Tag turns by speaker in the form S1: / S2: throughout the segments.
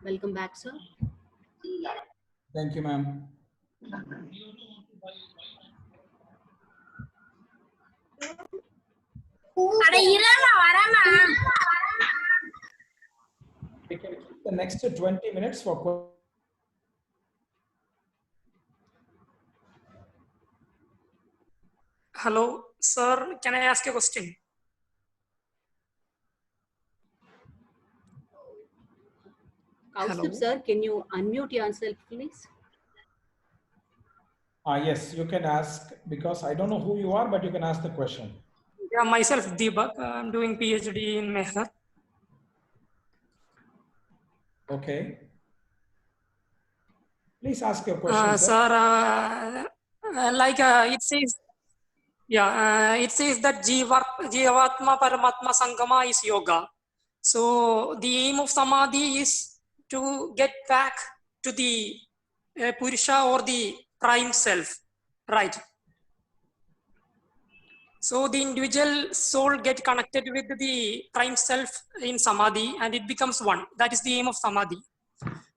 S1: Welcome back, sir.
S2: Thank you, ma'am. We can keep the next 20 minutes for questions.
S3: Hello, sir. Can I ask a question?
S1: Kaustup, sir, can you unmute yourself, please?
S2: Yes, you can ask because I don't know who you are, but you can ask the question.
S3: Yeah, myself, Deepak. I'm doing PhD in Mehrut.
S2: Okay. Please ask your question, sir.
S3: Sir, it says, it says that Jivatma Paramatma Sangama is yoga. So the aim of Samadhi is to get back to the Purusha or the prime self, right? So the individual soul get connected with the prime self in Samadhi and it becomes one. That is the aim of Samadhi.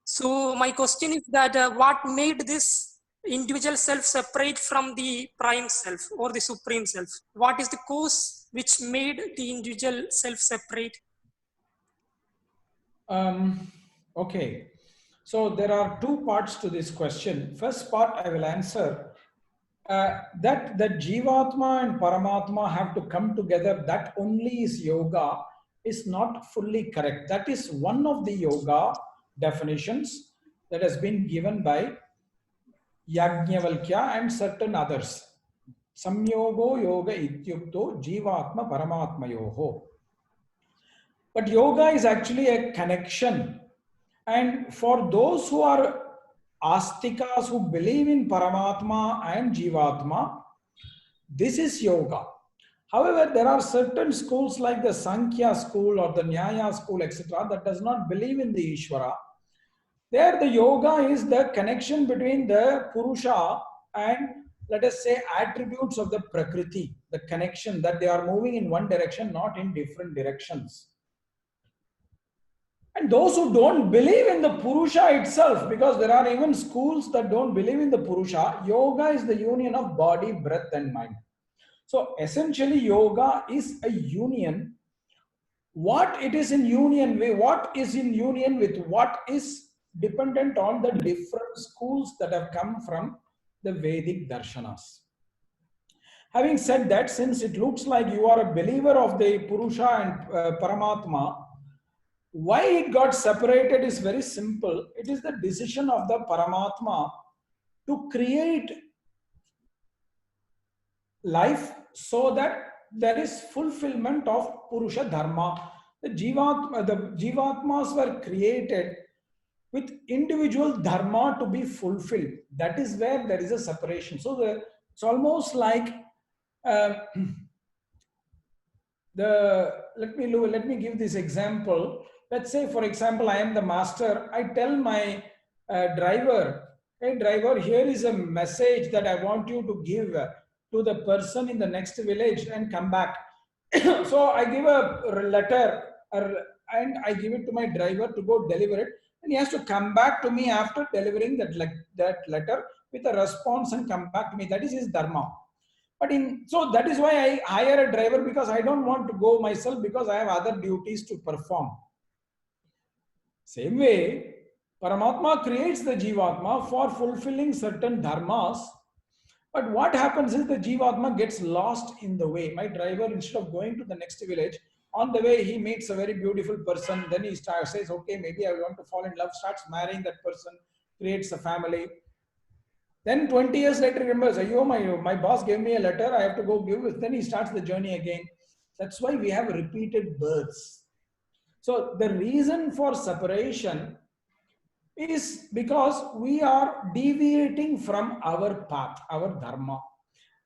S3: So my question is that what made this individual self separate from the prime self or the supreme self? What is the cause which made the individual self separate?
S2: Okay. So there are two parts to this question. First part I will answer that Jivatma and Paramatma have to come together. That only is yoga is not fully correct. That is one of the yoga definitions that has been given by Yajnavalkya and certain others. Samyogo yoga ityukto jivatma paramatma yoho. But yoga is actually a connection. And for those who are astikas who believe in Paramatma and Jivatma, this is yoga. However, there are certain schools like the Sankhya school or the Nyaya school, etc., that does not believe in the Ishvara. There, the yoga is the connection between the Purusha and, let us say, attributes of the Prakriti, the connection that they are moving in one direction, not in different directions. And those who don't believe in the Purusha itself, because there are even schools that don't believe in the Purusha, yoga is the union of body, breath, and mind. So essentially, yoga is a union. What it is in union with, what is in union with what is dependent on the different schools that have come from the Vedic darshanas. Having said that, since it looks like you are a believer of the Purusha and Paramatma, why it got separated is very simple. It is the decision of the Paramatma to create life so that there is fulfillment of Purusha Dharma. The Jivatmas were created with individual Dharma to be fulfilled. That is where there is a separation. So it's almost like let me give this example. Let's say, for example, I am the master. I tell my driver, hey driver, here is a message that I want you to give to the person in the next village and come back. So I give a letter and I give it to my driver to go deliver it, and he has to come back to me after delivering that letter with a response and come back to me. That is his dharma. But so that is why I hire a driver, because I don't want to go myself, because I have other duties to perform. Same way, Paramatma creates the Jivatma for fulfilling certain dharmas. But what happens is the Jivatma gets lost in the way. My driver, instead of going to the next village, on the way he meets a very beautiful person. Then he says, okay, maybe I want to fall in love, starts marrying that person, creates a family. Then 20 years later, he remembers, my boss gave me a letter, I have to go give it. Then he starts the journey again. That's why we have repeated births. So the reason for separation is because we are deviating from our path, our dharma.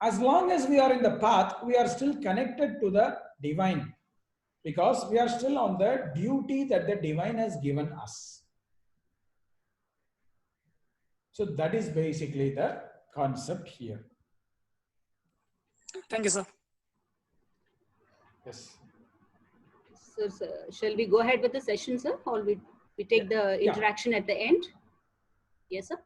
S2: As long as we are in the path, we are still connected to the divine, because we are still on the duty that the divine has given us. So that is basically the concept here.
S3: Thank you, sir.
S2: Yes.
S1: Sir, shall we go ahead with the session, sir? Or we... We take the interaction at the end. Yes, sir.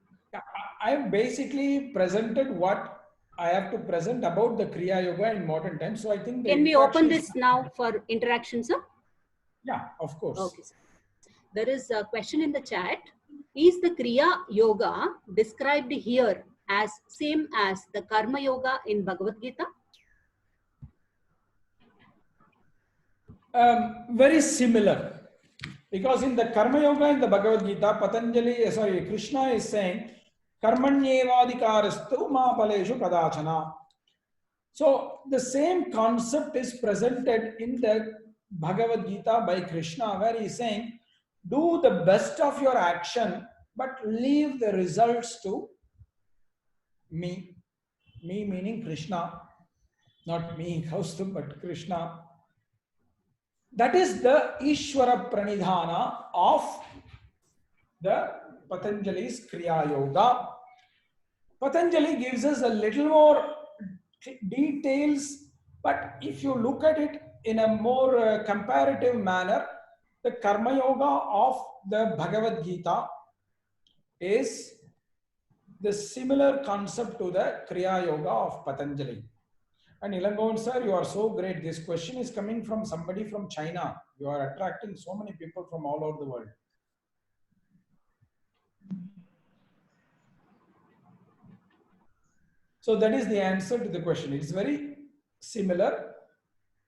S2: I have basically presented what I have to present about the Kriya Yoga in modern times. So I think
S1: Can we open this now for interaction, sir?
S2: Yeah, of course.
S1: Okay, sir. There is a question in the chat. Is the Kriya Yoga described here as same as the Karma Yoga in Bhagavad Gita?
S2: Very similar. Because in the Karma Yoga in the Bhagavad Gita, Krishna is saying, Karmanyevadikarastu ma paleshu kadachana. So the same concept is presented in the Bhagavad Gita by Krishna, where he is saying, do the best of your action, but leave the results to me. Me meaning Krishna, not me, Kaustubh, but Krishna. That is the Ishvara Pranidhana of the Patanjali's Kriya Yoga. Patanjali gives us a little more details, but if you look at it in a more comparative manner, the Karma Yoga of the Bhagavad Gita is the similar concept to the Kriya Yoga of Patanjali. And Ilangon sir, you are so great. This question is coming from somebody from China. You are attracting so many people from all over the world. So that is the answer to the question. It is very similar.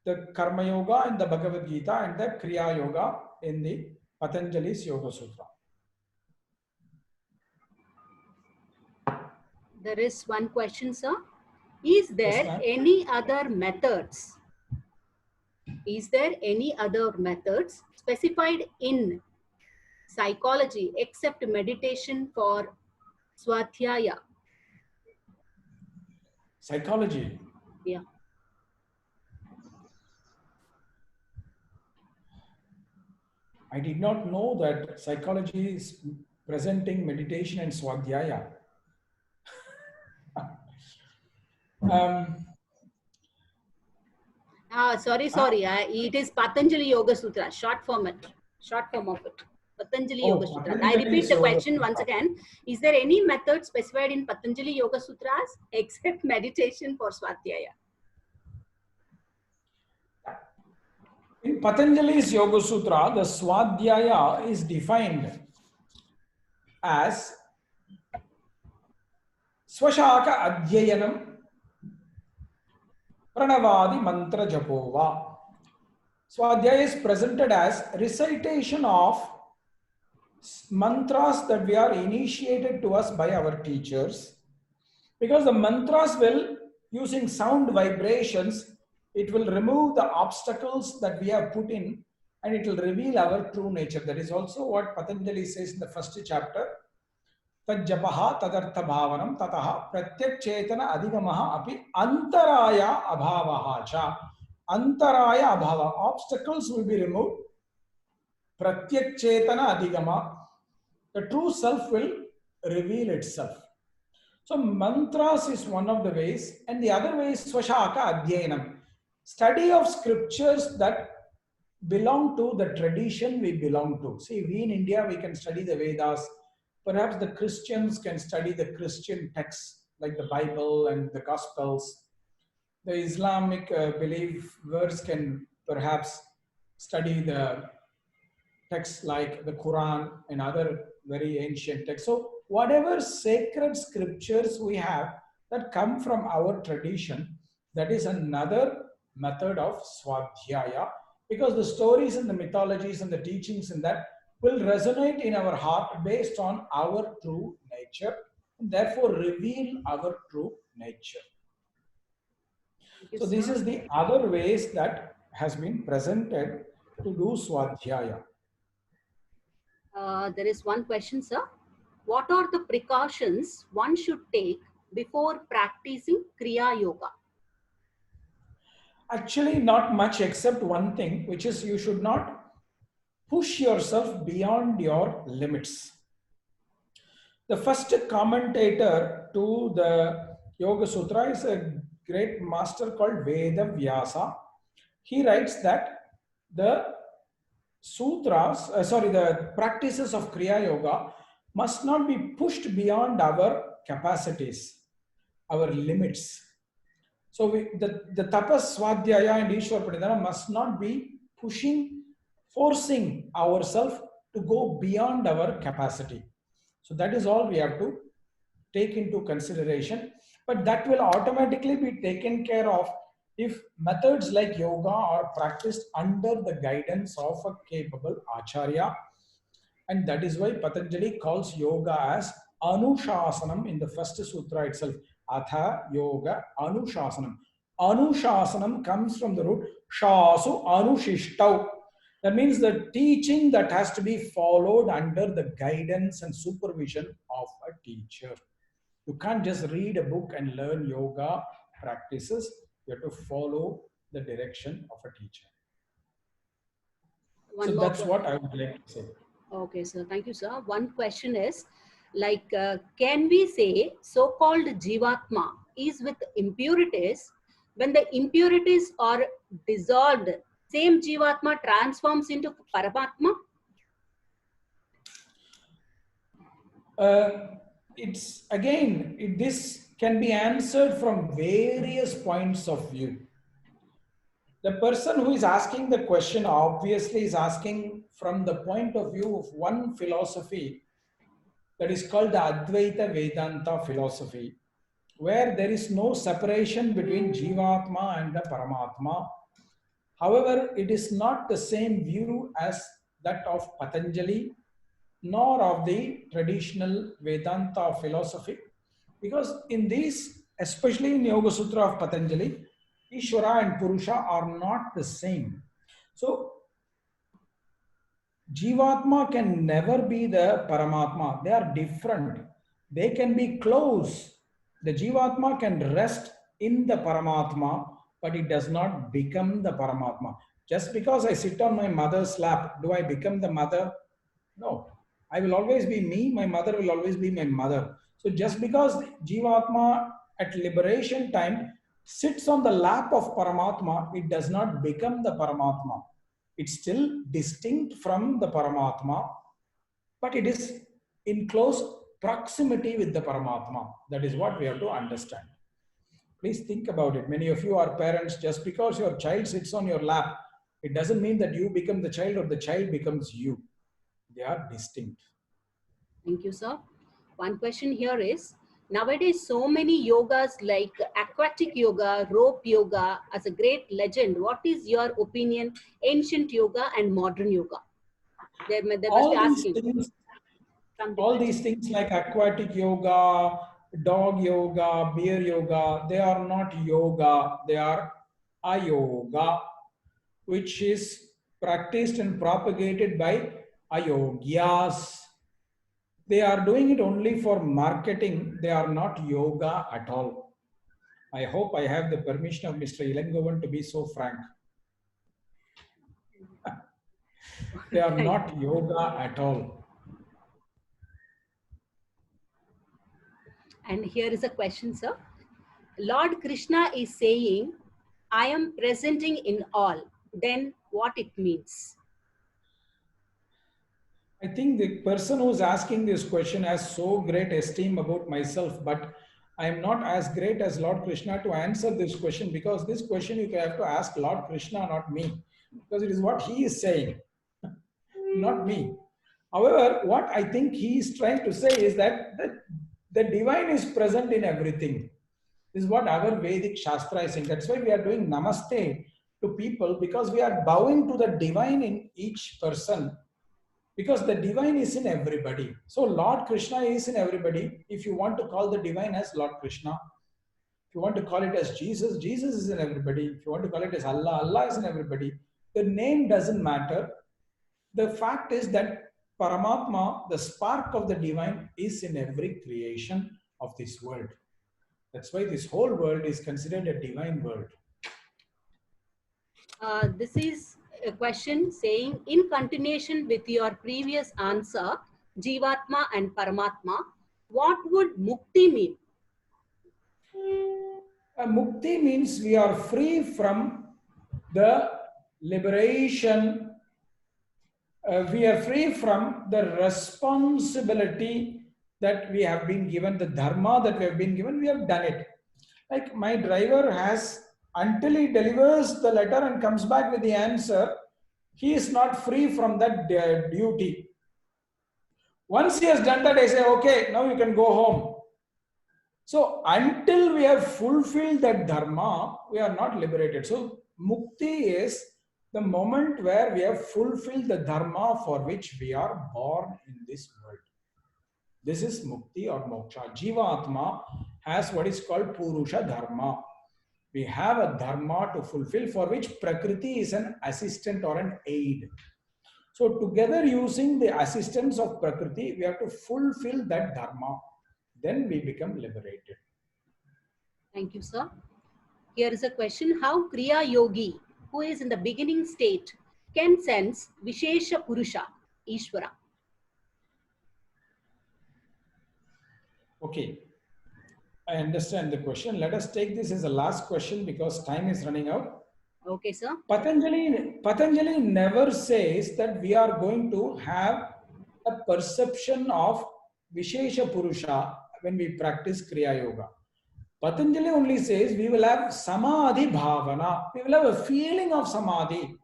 S2: The Karma Yoga in the Bhagavad Gita and the Kriya Yoga in the Patanjali's Yoga Sutra.
S1: There is one question, sir. Is there any other methods? Is there any other methods specified in psychology except meditation for Swadhyaya?
S2: Psychology?
S1: Yeah.
S2: I did not know that psychology is presenting meditation and Swadhyaya.
S1: Sorry. It is Patanjali Yoga Sutra, short form of it. Patanjali Yoga Sutra. I repeat the question once again. Is there any method specified in Patanjali Yoga Sutras except meditation for Swadhyaya?
S2: In Patanjali's Yoga Sutra, the Swadhyaya is defined as Swashaka Adhyayanam Pranavadi Mantra Japova. Swadhyaya is presented as recitation of mantras that we are initiated to us by our teachers. Because the mantras will, using sound vibrations, it will remove the obstacles that we have put in and it will reveal our true nature. That is also what Patanjali says in the first chapter. Tajjapaha tadartha bhavanam tataha pratyak chetana adhigamaha api antaraya abhavaha cha. Antaraya abhava. Obstacles will be removed. Pratyak chetana adhigama. The true self will reveal itself. So mantras is one of the ways, and the other way is Swashaka Adhyayanam. Study of scriptures that belong to the tradition we belong to. See, we in India, we can study the Vedas. Perhaps the Christians can study the Christian texts like the Bible and the Gospels. The Islamic belief verse can perhaps study the texts like the Quran and other very ancient texts. So whatever sacred scriptures we have that come from our tradition, that is another method of Swadhyaya, because the stories and the mythologies and the teachings in that will resonate in our heart based on our true nature and therefore reveal our true nature. So this is the other ways that has been presented to do Swadhyaya.
S1: There is one question, sir. What are the precautions one should take before practicing Kriya Yoga?
S2: Actually, not much except one thing, which is you should not push yourself beyond your limits. The first commentator to the Yoga Sutra is a great master called Veda Vyasa. He writes that the sutras, the practices of Kriya Yoga must not be pushed beyond our capacities, our limits. So the tapas, swadhyaya and Ishwar Pranidhana must not be forcing ourselves to go beyond our capacity. So that is all we have to take into consideration. But that will automatically be taken care of if methods like yoga are practiced under the guidance of a capable acharya. And that is why Patanjali calls yoga as Anushasanam in the first sutra itself. Atha yoga Anushasanam. Anushasanam comes from the root Shasu Anushishtav. That means the teaching that has to be followed under the guidance and supervision of a teacher. You can't just read a book and learn yoga practices. You have to follow the direction of a teacher. So that's what I would like to say.
S1: Okay, sir. Thank you, sir. One question is, like, can we say so-called Jivatma is with impurities? When the impurities are dissolved, same Jivatma transforms into Paramatma?
S2: It's again, this can be answered from various points of view. The person who is asking the question obviously is asking from the point of view of one philosophy that is called the Advaita Vedanta philosophy, where there is no separation between Jivatma and the Paramatma. However, it is not the same view as that of Patanjali, nor of the traditional Vedanta philosophy, because in these, especially in Yoga Sutra of Patanjali, Ishvara and Purusha are not the same. So, Jivatma can never be the Paramatma. They are different. They can be close. The Jivatma can rest in the Paramatma, but it does not become the Paramatma. Just because I sit on my mother's lap, do I become the mother? No. I will always be me. My mother will always be my mother. So just because Jivatma at liberation time sits on the lap of Paramatma, it does not become the Paramatma. It's still distinct from the Paramatma, but it is in close proximity with the Paramatma. That is what we have to understand. Please think about it. Many of you are parents. Just because your child sits on your lap, it doesn't mean that you become the child or the child becomes you. They are distinct.
S1: Thank you, sir. One question here is, nowadays so many yogas like aquatic yoga, rope yoga as a great legend. What is your opinion, ancient yoga and modern yoga? They must be asking.
S2: All these things like aquatic yoga, dog yoga, bear yoga, they are not yoga, they are ayoga, which is practiced and propagated by ayogyas. They are doing it only for marketing. They are not yoga at all. I hope I have the permission of Mr. Ilangovan to be so frank. They are not yoga at all.
S1: And here is a question, sir. Lord Krishna is saying, I am presenting in all. Then what it means?
S2: I think the person who's asking this question has so great esteem about myself, but I am not as great as Lord Krishna to answer this question, because this question you have to ask Lord Krishna, not me, because it is what he is saying, not me. However, what I think he is trying to say is that the divine is present in everything. This is what our Vedic Shastra is saying. That's why we are doing Namaste to people, because we are bowing to the divine in each person. Because the divine is in everybody. So Lord Krishna is in everybody. If you want to call the divine as Lord Krishna, if you want to call it as Jesus, Jesus is in everybody. If you want to call it as Allah, Allah is in everybody. The name doesn't matter. The fact is that Paramatma, the spark of the divine, is in every creation of this world. That's why this whole world is considered a divine world.
S1: This is a question saying, in continuation with your previous answer, Jivatma and Paramatma, what would Mukti mean?
S2: Mukti means we are free from the liberation we are free from the responsibility that we have been given, the dharma that we have been given, we have done it. Like my driver has, until he delivers the letter and comes back with the answer, he is not free from that duty. Once he has done that, I say, okay, now you can go home. So until we have fulfilled that dharma, we are not liberated. So mukti is the moment where we have fulfilled the dharma for which we are born in this world. This is mukti or moksha. Jiva Atma has what is called Purusha Dharma. We have a dharma to fulfill for which Prakriti is an assistant or an aid. So together using the assistance of Prakriti, we have to fulfill that dharma. Then we become liberated.
S1: Thank you, sir. Here is a question. How Kriya Yogi, who is in the beginning state, can sense Vishesha Purusha, Ishvara?
S2: Okay. I understand the question. Let us take this as the last question because time is running out.
S1: Okay, sir.
S2: Patanjali never says that we are going to have a perception of Vishesha Purusha when we practice Kriya Yoga. Patanjali only says we will have Samadhi Bhavana. We will have a feeling of Samadhi.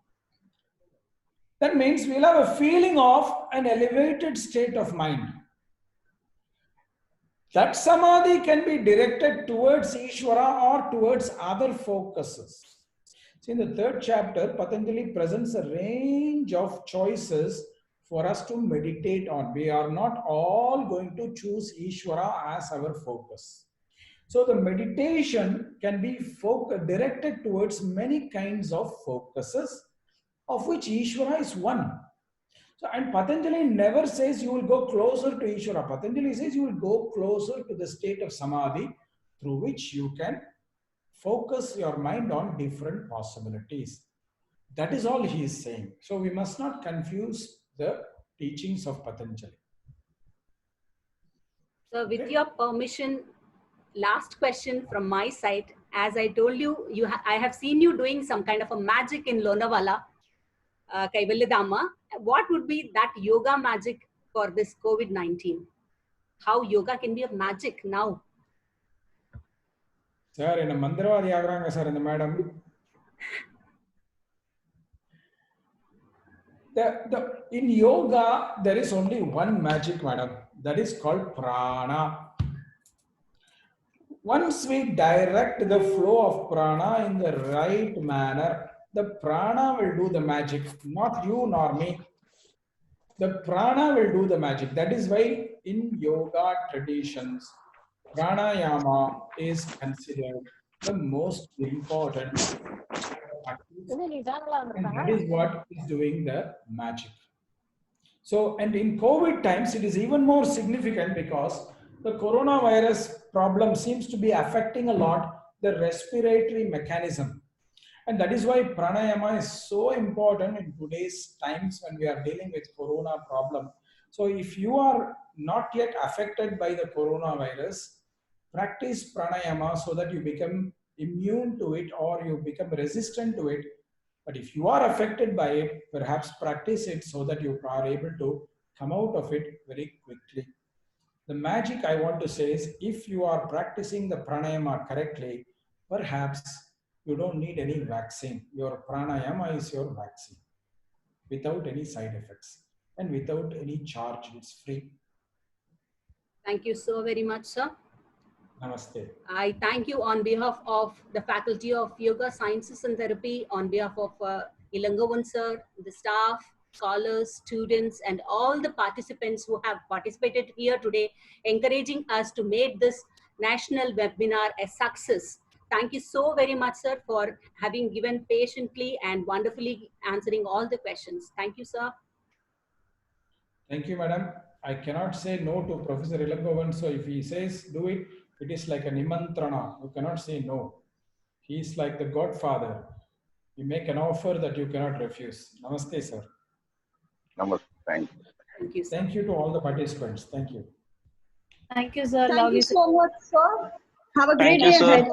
S2: That means we will have a feeling of an elevated state of mind. That Samadhi can be directed towards Ishvara or towards other focuses. See, in the third chapter, Patanjali presents a range of choices for us to meditate on. We are not all going to choose Ishvara as our focus. So the meditation can be directed towards many kinds of focuses, of which Ishvara is one. So, and Patanjali never says you will go closer to Ishvara. Patanjali says you will go closer to the state of Samadhi through which you can focus your mind on different possibilities. That is all he is saying. So we must not confuse the teachings of Patanjali.
S1: So with your permission, last question from my side. As I told you, I have seen you doing some kind of a magic in Lonavala, Kaivalyadhamma. What would be that yoga magic for this COVID-19? How yoga can be a magic now?
S2: Sir, in a Mandiravadi Agranga, sir, in the madam. In yoga, there is only one magic, madam. That is called prana. Once we direct the flow of prana in the right manner, the prana will do the magic, not you nor me. The prana will do the magic. That is why in yoga traditions, pranayama is considered the most important practice. And that is what is doing the magic. So, and in COVID times, it is even more significant because the coronavirus problem seems to be affecting a lot the respiratory mechanism. And that is why pranayama is so important in today's times when we are dealing with corona problem. So if you are not yet affected by the coronavirus, practice pranayama so that you become immune to it or you become resistant to it. But if you are affected by it, perhaps practice it so that you are able to come out of it very quickly. The magic I want to say is if you are practicing the pranayama correctly, perhaps you don't need any vaccine. Your pranayama is your vaccine without any side effects and without any charge. It's free.
S1: Thank you so very much, sir.
S2: Namaste.
S1: I thank you on behalf of the Faculty of Yoga Sciences and Therapy, on behalf of Ilangovan sir, the staff, scholars, students, and all the participants who have participated here today, encouraging us to make this national webinar a success. Thank you so very much, sir, for having given patiently and wonderfully answering all the questions. Thank you, sir.
S2: Thank you, madam. I cannot say no to Professor Ilangovan. So if he says do it, it is like a nimantrana. You cannot say no. He is like the Godfather. You make an offer that you cannot refuse. Namaste, sir.
S4: Namaste. Thank you.
S1: Thank you, sir.
S2: Thank you to all the participants. Thank you.
S5: Thank you, sir.
S6: Thank you so much, sir. Have a great
S4: Thank you,
S6: day
S4: sir.
S6: ahead.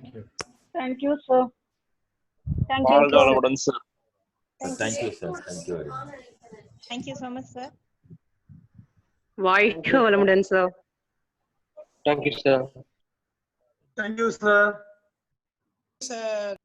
S2: Thank you.
S6: Thank you, sir. Thank
S4: All
S6: you,
S4: the
S6: sir.
S4: evidence, sir.
S7: Thank you, sir. Thank you very much. Thank you so much, sir.
S8: White Valamudan, sir.
S9: Thank you, sir.
S10: Thank you, sir.
S11: Sir.